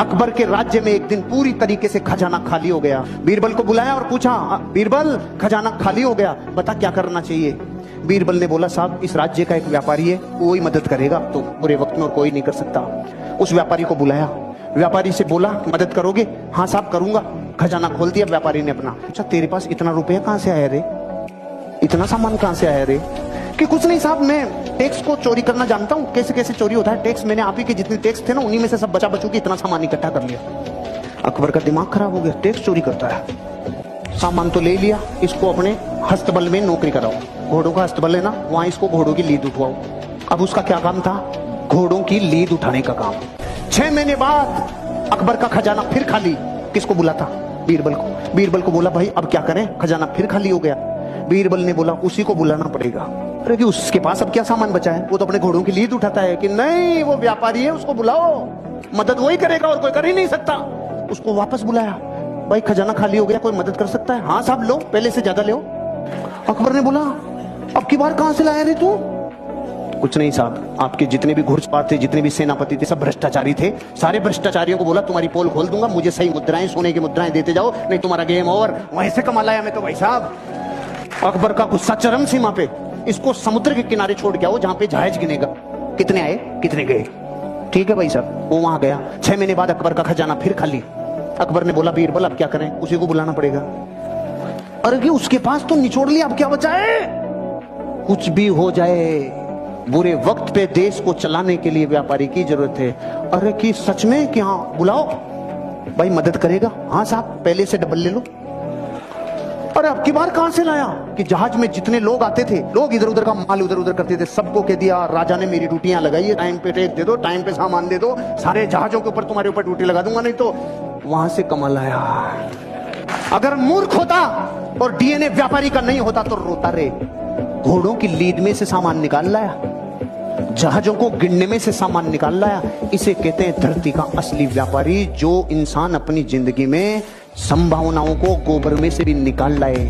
अकबर के राज्य में एक दिन पूरी तरीके से खजाना खाली हो गया। बीरबल को बुलाया और पूछा, बीरबल खजाना खाली हो गया, बता क्या करना चाहिए। बीरबल ने बोला, साहब इस राज्य का एक व्यापारी है, वो ही मदद करेगा तो बुरे वक्त में और कोई नहीं कर सकता। उस व्यापारी को बुलाया, व्यापारी से बोला, मदद करोगे? हाँ साहब करूंगा। खजाना खोल दिया व्यापारी ने अपना। अच्छा तेरे पास इतना रुपया कहां से आया रे, इतना सामान कहां से आया रे? कि कुछ नहीं साहब, मैं टैक्स को चोरी करना जानता हूँ, कैसे कैसे चोरी होता है टैक्स। मैंने आप ही के जितने टैक्स थे ना उन्हीं में से सब बचा बचू के इतना सामान इकट्ठा कर लिया। अकबर का दिमाग खराब हो गया, टैक्स चोरी करता है। सामान तो ले लिया, इसको अपने हस्तबल में नौकरी कराओ। घोड़ों का हस्तबल है ना, वहां इसको घोड़ों की लीद उठवाओ। अब उसका क्या काम था? घोड़ों की लीद उठाने का काम। 6 महीने बाद अकबर का खजाना फिर खाली। किसको बुला था? बीरबल को। बीरबल को बोला, भाई अब क्या करें, खजाना फिर खाली हो गया। बीरबल ने बोला, उसी को बुलाना पड़ेगा। अरे कि उसके पास अब क्या सामान बचा है, वो तो अपने घोड़ों की लीद उठाता है। कि नहीं, वो व्यापारी है, उसको बुलाओ, मदद वही करेगा और कोई कर ही नहीं सकता। उसको वापस बुलाया, भाई खजाना खाली हो गया, कोई मदद कर सकता है? हाँ साहब लो, पहले से ज्यादा लो। अकबर ने बोला, अब की बार कहां से लाया रे तू? कुछ नहीं साहब, आपके जितने भी घुड़सवार थे, जितने भी सेनापति थे, सब भ्रष्टाचारी थे। सारे भ्रष्टाचारियों को बोला तुम्हारी पोल खोल दूंगा, मुझे सही मुद्राएं, सोने की मुद्राएं देते जाओ, नहीं तुम्हारा गेम ओवर। वहीं से कमा लाया मैं तो भाई साहब। अकबर का गुस्सा चरम सीमा पे। इसको समुद्र के किनारे छोड़ के आओ जहां पे जहाज गिनेगा, कितने आए कितने गए। ठीक है भाई साहब, वो वहां गया। 6 महीने बाद अकबर का खजाना फिर खाली। अकबर ने बोला, बीरबल अब क्या करें? उसी को बुलाना पड़ेगा। अरे कि उसके पास तो निचोड़ लिया, अब क्या बचा है? कुछ भी हो जाए, बुरे वक्त पे देश को चलाने के लिए व्यापारी की जरूरत है। अरे कि सच में? कि हाँ बुलाओ, भाई मदद करेगा? हाँ साहब, पहले से डबल ले लो। अरे अब की बार कहां से लाया? कि जहाज में जितने लोग आते थे, लोग इधर उधर का माल उधर उधर करते थे, सबको कह दिया, राजा ने मेरी ड्यूटियां लगाई है, टाइम पे टैक्स दे दो, टाइम पे सामान दे दो, सारे जहाजों के ऊपर तुम्हारे ऊपर ड्यूटी लगा दूंगा, नहीं तो। वहां से कमाल आया। अगर मूर्ख होता और डीएनए व्यापारी का नहीं होता तो रोता रे। घोड़ों की लीद में से सामान निकाल लाया, जहाजों को गिनने में से सामान निकाल लाया। इसे कहते हैं धरती का असली व्यापारी, जो इंसान अपनी जिंदगी में संभावनाओं को गोबर में से भी निकाल लाए।